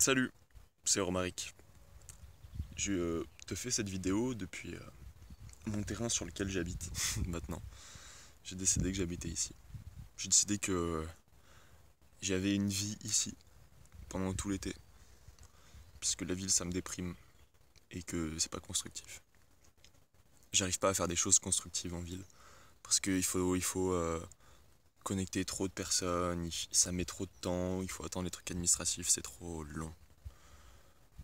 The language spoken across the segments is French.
Salut, c'est Romaric. Je te fais cette vidéo depuis mon terrain sur lequel j'habite maintenant. J'ai décidé que j'habitais ici. J'ai décidé que j'avais une vie ici pendant tout l'été. Puisque la ville ça me déprime et que c'est pas constructif. J'arrive pas à faire des choses constructives en ville. Parce qu'il faut connecter trop de personnes, ça met trop de temps, il faut attendre les trucs administratifs, c'est trop long.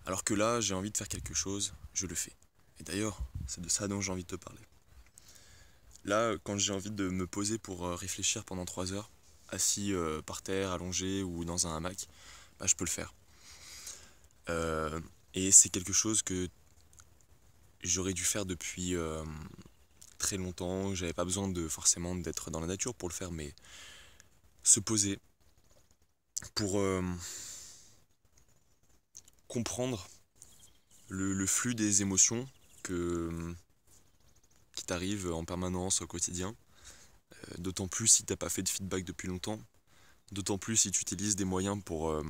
Alors que là, j'ai envie de faire quelque chose, je le fais. Et d'ailleurs, c'est de ça dont j'ai envie de te parler. Là, quand j'ai envie de me poser pour réfléchir pendant 3 heures, assis par terre, allongé ou dans un hamac, bah, je peux le faire. Euh, et c'est quelque chose que j'aurais dû faire depuis très longtemps. J'avais pas besoin de forcément d'être dans la nature pour le faire, mais se poser pour comprendre le flux des émotions que, qui t'arrivent en permanence au quotidien. D'autant plus si t'as pas fait de feedback depuis longtemps. D'autant plus si tu utilises des moyens pour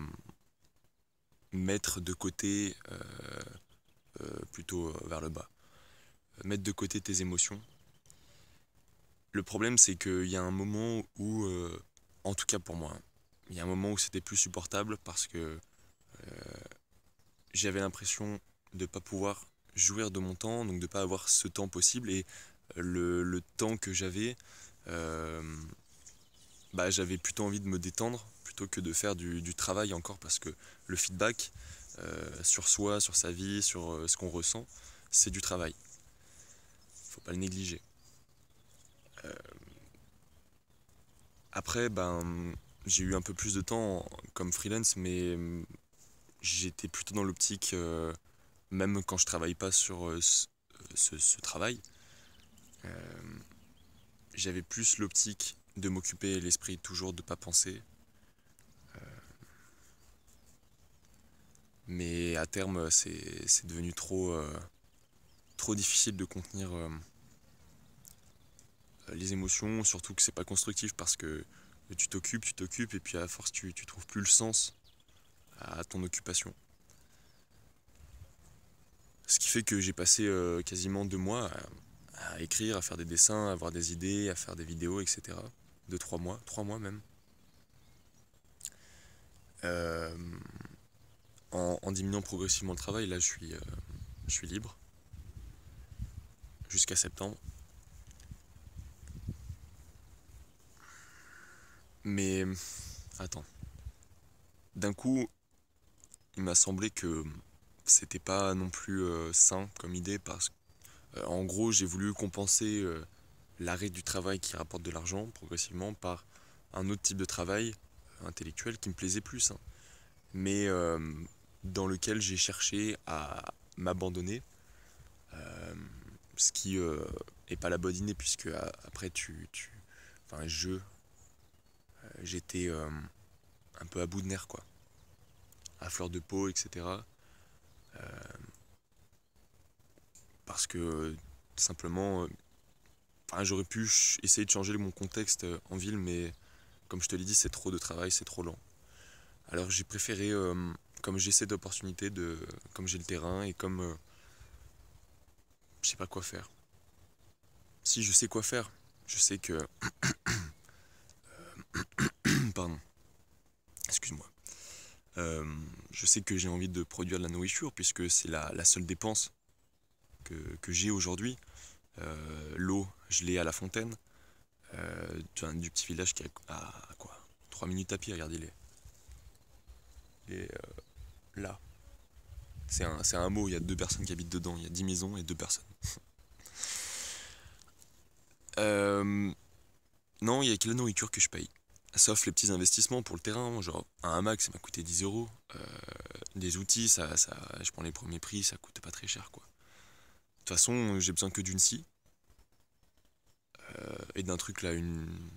mettre de côté, plutôt vers le bas, mettre de côté tes émotions. Le problème, c'est qu'il y a un moment où, en tout cas pour moi, il y a un moment où c'était plus supportable parce que j'avais l'impression de ne pas pouvoir jouir de mon temps, donc de ne pas avoir ce temps possible. Et le temps que j'avais, euh, bah, j'avais plutôt envie de me détendre plutôt que de faire du travail encore parce que le feedback sur soi, sur sa vie, sur ce qu'on ressent, c'est du travail. Faut pas le négliger. Après, ben, j'ai eu un peu plus de temps comme freelance, mais j'étais plutôt dans l'optique, même quand je travaille pas sur ce travail, j'avais plus l'optique de m'occuper l'esprit toujours de pas penser. Mais à terme, c'est devenu trop difficile de contenir les émotions, surtout que c'est pas constructif parce que tu t'occupes, et puis à force, tu trouves plus le sens à ton occupation. Ce qui fait que j'ai passé quasiment 2 mois à écrire, à faire des dessins, à avoir des idées, à faire des vidéos, etc. 2, 3 mois, 3 mois même. Euh, en diminuant progressivement le travail, là je suis libre jusqu'à septembre. Mais attends, d'un coup, il m'a semblé que c'était pas non plus sain comme idée parce que, en gros, j'ai voulu compenser l'arrêt du travail qui rapporte de l'argent progressivement par un autre type de travail intellectuel qui me plaisait plus, hein, mais dans lequel j'ai cherché à m'abandonner, ce qui est pas la bonne idée puisque après enfin j'étais un peu à bout de nerfs quoi, à fleur de peau, etc. Parce que simplement, enfin, j'aurais pu essayer de changer mon contexte en ville, mais comme je te l'ai dit, c'est trop de travail, c'est trop lent. Alors j'ai préféré, comme j'ai cette opportunité, comme j'ai le terrain et comme je sais pas quoi faire. Si je sais quoi faire, je sais que, pardon, excuse-moi. Euh, je sais que j'ai envie de produire de la nourriture puisque c'est la seule dépense que j'ai aujourd'hui. L'eau, je l'ai à la fontaine, du petit village qui est à quoi 3 minutes à pied, regardez-les. Et là, c'est un mot, il y a 2 personnes qui habitent dedans, il y a 10 maisons et 2 personnes. Euh, non, il y a que la nourriture que je paye. Sauf les petits investissements pour le terrain, genre un hamac ça m'a coûté 10 euros. Des outils, je prends les premiers prix, ça coûte pas très cher quoi. De toute façon, j'ai besoin que d'une scie et d'un truc là, une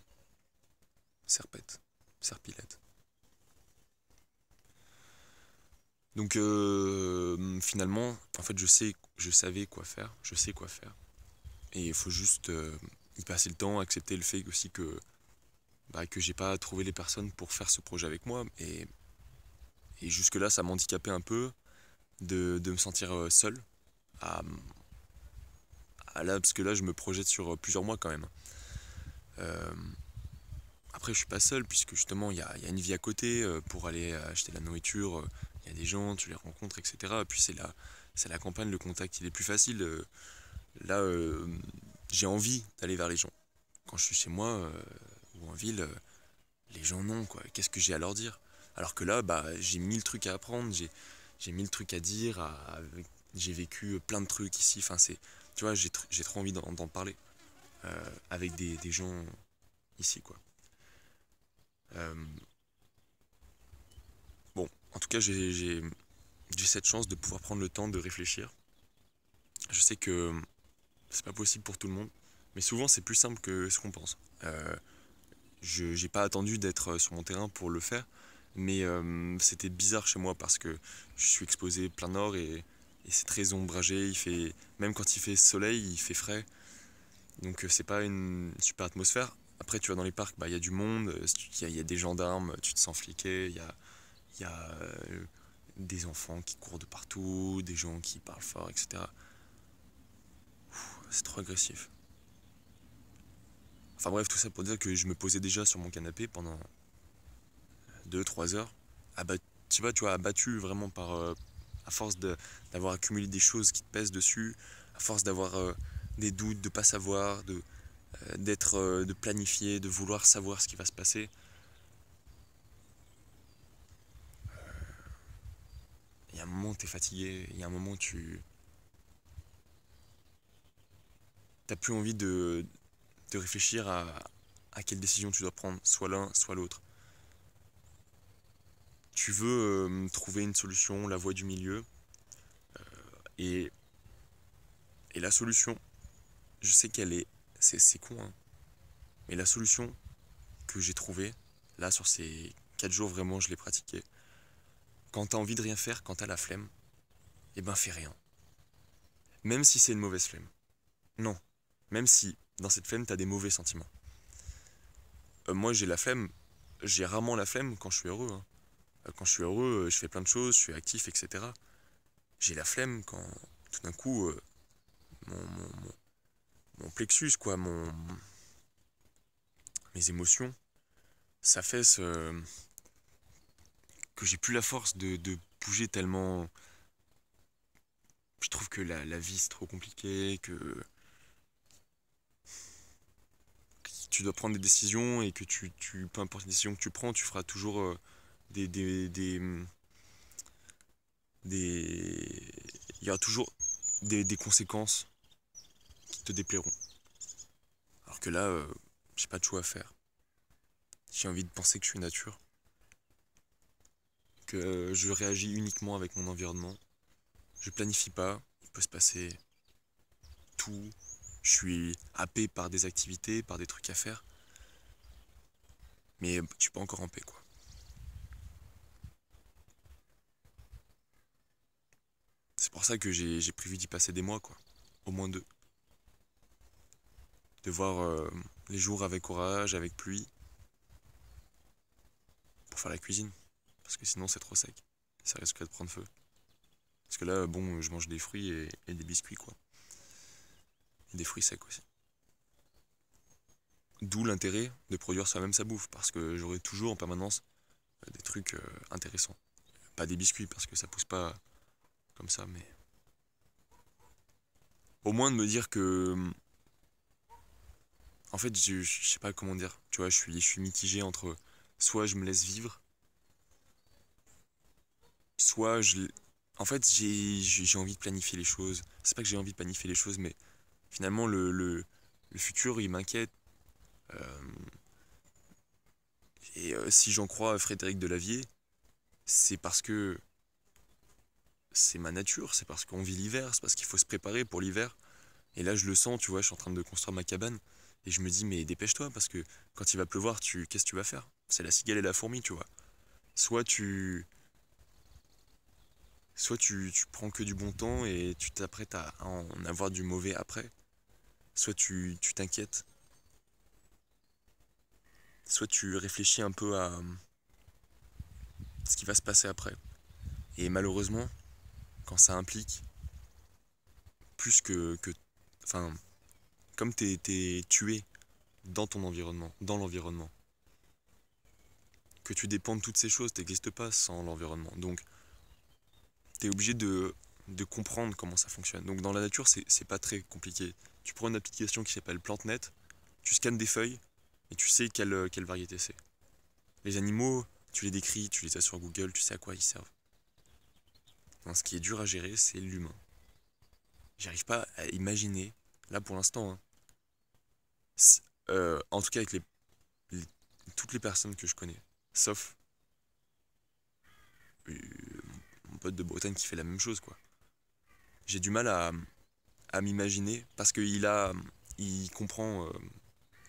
serpette, serpillette. Donc finalement, en fait, je savais quoi faire, je sais quoi faire. Et il faut juste y passer le temps, accepter le fait aussi que j'ai pas trouvé les personnes pour faire ce projet avec moi. Et jusque-là, ça m'handicapait un peu de me sentir seul. À, Là, parce que là, je me projette sur plusieurs mois quand même. Euh, Après, je suis pas seul, puisque justement, il y a une vie à côté pour aller acheter la nourriture. Il y a des gens, tu les rencontres, etc. Puis c'est la campagne, le contact, il est plus facile. Là, j'ai envie d'aller vers les gens. Quand je suis chez moi ou en ville, les gens non, quoi. Qu'est-ce que j'ai à leur dire? Alors que là, bah, j'ai mille trucs à apprendre, j'ai mille trucs à dire, j'ai vécu plein de trucs ici. Enfin, tu vois, j'ai trop envie d'en parler avec des gens ici, quoi. Euh, bon, en tout cas, j'ai cette chance de pouvoir prendre le temps de réfléchir. Je sais que c'est pas possible pour tout le monde, mais souvent c'est plus simple que ce qu'on pense. Je J'ai pas attendu d'être sur mon terrain pour le faire, mais c'était bizarre chez moi parce que je suis exposé plein nord et c'est très ombragé. Même quand il fait soleil, il fait frais, donc c'est pas une super atmosphère. Après, tu vas dans les parcs, bah il y a du monde, il y a des gendarmes, tu te sens fliqué, il y a des enfants qui courent de partout, des gens qui parlent fort, etc. C'est trop agressif. Enfin bref, tout ça pour dire que je me posais déjà sur mon canapé pendant 2 3 heures, tu vois, abattu vraiment à force d'avoir accumulé des choses qui te pèsent dessus, à force d'avoir des doutes, de pas savoir, de planifier, de vouloir savoir ce qui va se passer. Il y a un moment où t'es fatigué, il y a un moment où tu t'as plus envie de réfléchir à quelle décision tu dois prendre, soit l'un, soit l'autre. Tu veux trouver une solution, la voie du milieu, et, et la solution, je sais qu'elle est, c'est con, hein, mais la solution que j'ai trouvée, là sur ces 4 jours vraiment je l'ai pratiqué, quand t'as envie de rien faire, quand t'as la flemme, eh ben fais rien. Même si c'est une mauvaise flemme. Non. Même si dans cette flemme t'as des mauvais sentiments. Moi j'ai la flemme, j'ai rarement la flemme quand je suis heureux, hein. Quand je suis heureux, je fais plein de choses, je suis actif, etc. J'ai la flemme quand tout d'un coup mon plexus, quoi, mes émotions, ça fait que j'ai plus la force de bouger tellement. Je trouve que la vie c'est trop compliqué, que tu dois prendre des décisions et que peu importe les décisions que tu prends, tu feras toujours des, des, des, des- il y aura toujours des conséquences qui te déplairont. Alors que là, j'ai pas de choix à faire. J'ai envie de penser que je suis nature, que je réagis uniquement avec mon environnement. Je planifie pas, il peut se passer tout. Je suis happé par des activités, par des trucs à faire, mais je suis pas encore en paix, quoi. C'est pour ça que j'ai prévu d'y passer des mois, quoi. Au moins 2. De voir les jours avec orage, avec pluie, pour faire la cuisine. Parce que sinon c'est trop sec. Ça risquerait de prendre feu. Parce que là, bon, je mange des fruits et des biscuits, quoi. Et des fruits secs aussi. D'où l'intérêt de produire soi-même sa bouffe. Parce que j'aurai toujours en permanence des trucs intéressants. Pas des biscuits, parce que ça pousse pas comme ça, mais... Au moins de me dire que... En fait, je sais pas comment dire. Tu vois, je suis mitigé entre... Soit je me laisse vivre, soit je... En fait, j'ai envie de planifier les choses. C'est pas que j'ai envie de planifier les choses, mais finalement, le futur, il m'inquiète. Euh, Si j'en crois Frédéric Delavier, c'est parce que c'est ma nature, c'est parce qu'on vit l'hiver, c'est parce qu'il faut se préparer pour l'hiver. Et là, je le sens, tu vois, je suis en train de construire ma cabane. Et je me dis, mais dépêche-toi, parce que quand il va pleuvoir, qu'est-ce que tu vas faire? C'est la cigale et la fourmi, tu vois. Soit tu, tu prends que du bon temps et tu t'apprêtes à en avoir du mauvais après. Soit tu t'inquiètes. Soit tu réfléchis un peu à ce qui va se passer après. Et malheureusement, quand ça implique plus enfin, comme t'es tué dans ton environnement, dans l'environnement, que tu dépends de toutes ces choses, t'existes pas sans l'environnement. Donc, t'es obligé de comprendre comment ça fonctionne. Donc, dans la nature, c'est pas très compliqué. Tu prends une application qui s'appelle PlanteNet, tu scannes des feuilles et tu sais quelle variété c'est. Les animaux, tu les décris, tu les as sur Google, tu sais à quoi ils servent. Non, ce qui est dur à gérer, c'est l'humain. J'arrive pas à imaginer, là pour l'instant, hein, en tout cas avec les- toutes les personnes que je connais, sauf euh, mon pote de Bretagne qui fait la même chose, quoi. J'ai du mal à m'imaginer parce il comprend,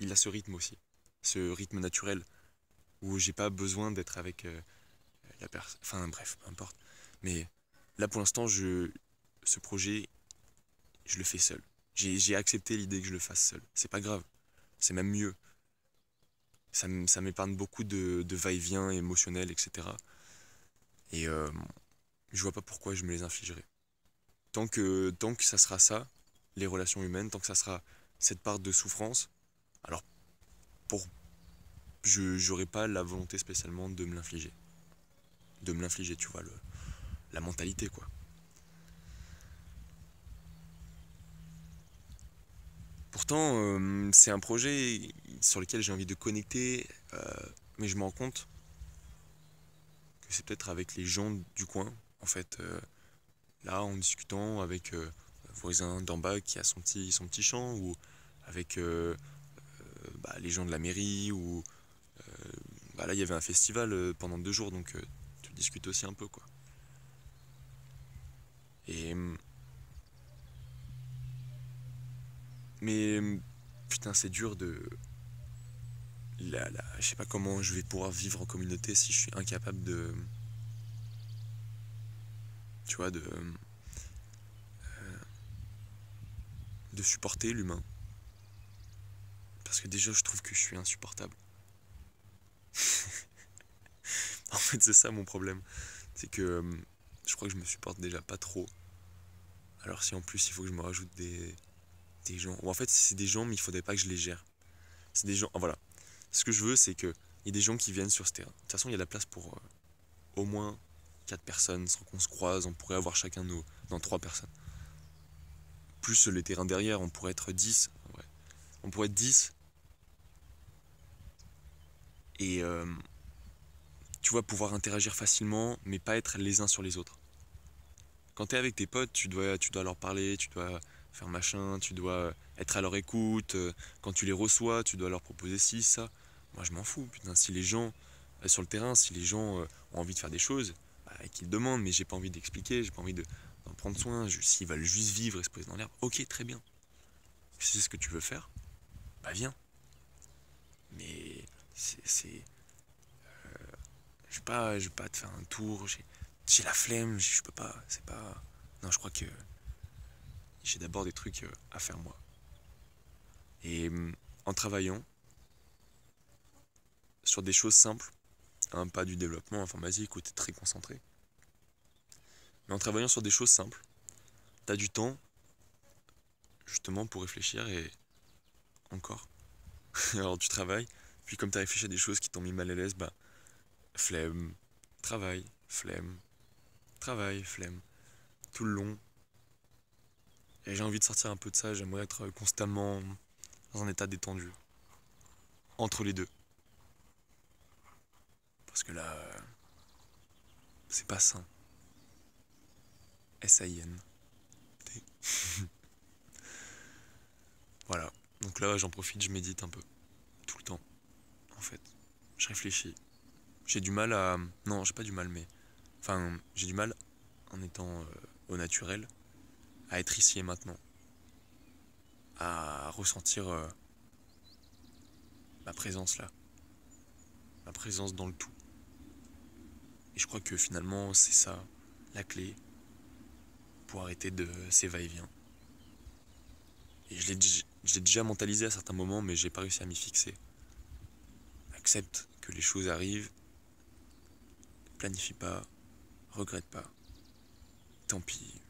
il a ce rythme aussi, ce rythme naturel où j'ai pas besoin d'être avec la personne. Enfin bref, peu importe. Mais là pour l'instant, ce projet, je le fais seul. J'ai accepté l'idée que je le fasse seul. C'est pas grave, c'est même mieux. Ça m'épargne beaucoup de va-et-vient émotionnel, etc. Et je vois pas pourquoi je me les infligerais. Tant que ça sera ça, les relations humaines, tant que ça sera cette part de souffrance, alors pour j'aurais pas la volonté spécialement de me l'infliger. De me l'infliger, tu vois, la mentalité, quoi. Pourtant, c'est un projet sur lequel j'ai envie de connecter, mais je me rends compte que c'est peut-être avec les gens du coin, en fait. Là, en discutant avec le voisin d'en bas qui a son petit champ, ou avec les gens de la mairie, ou là, il y avait un festival pendant 2 jours, donc tu discutes aussi un peu, quoi. Et mais putain, c'est dur de je sais pas comment je vais pouvoir vivre en communauté si je suis incapable tu vois, de supporter l'humain. Parce que déjà, je trouve que je suis insupportable. En fait, c'est ça mon problème. C'est que je crois que je me supporte déjà pas trop. Alors si en plus il faut que je me rajoute des gens. Ou en fait, c'est des gens, mais il faudrait pas que je les gère. C'est des gens. Ah, voilà. Ce que je veux, c'est qu'il y ait des gens qui viennent sur ce terrain. De toute façon, il y a de la place pour au moins 4 personnes sans qu'on se croise. On pourrait avoir chacun nos. Dans 3 personnes. Plus les terrains derrière, on pourrait être 10. Ouais. On pourrait être 10 et tu vois, pouvoir interagir facilement, mais pas être les uns sur les autres. Quand t'es avec tes potes, tu dois leur parler, tu dois faire machin, tu dois être à leur écoute. Quand tu les reçois, tu dois leur proposer ci, ça. Moi, je m'en fous, putain. Si les gens, sur le terrain, si les gens ont envie de faire des choses, bah, qu'ils demandent, mais j'ai pas envie d'expliquer, j'ai pas envie d'en prendre soin. S'ils veulent juste vivre et se poser dans l'herbe, ok, très bien. Si c'est ce que tu veux faire, bah viens. Mais c'est je vais pas te faire un tour, j'ai la flemme, je peux pas, c'est pas. Non, je crois que j'ai d'abord des trucs à faire moi. Et en travaillant sur des choses simples, hein, pas du développement informatique où t'es très concentré, mais en travaillant sur des choses simples, t'as du temps justement pour réfléchir et encore. Alors tu travailles, puis comme t'as réfléchi à des choses qui t'ont mis mal à l'aise, bah flemme, travail, flemme, travail, flemme, tout le long. Et j'ai envie de sortir un peu de ça, j'aimerais être constamment dans un état détendu, entre les deux. Parce que là, c'est pas sain. SAIN. Voilà. Donc là, j'en profite, je médite un peu. Tout le temps, en fait. Je réfléchis. J'ai du mal à. Non, j'ai pas du mal, mais. Enfin, j'ai du mal, en étant au naturel, à être ici et maintenant. À ressentir ma présence là. Ma présence dans le tout. Et je crois que finalement, c'est ça, la clé pour arrêter de ces va-et-vient. Et je l'ai déjà mentalisé à certains moments, mais j'ai pas réussi à m'y fixer. Accepte que les choses arrivent, planifie pas, regrette pas. Tant pis.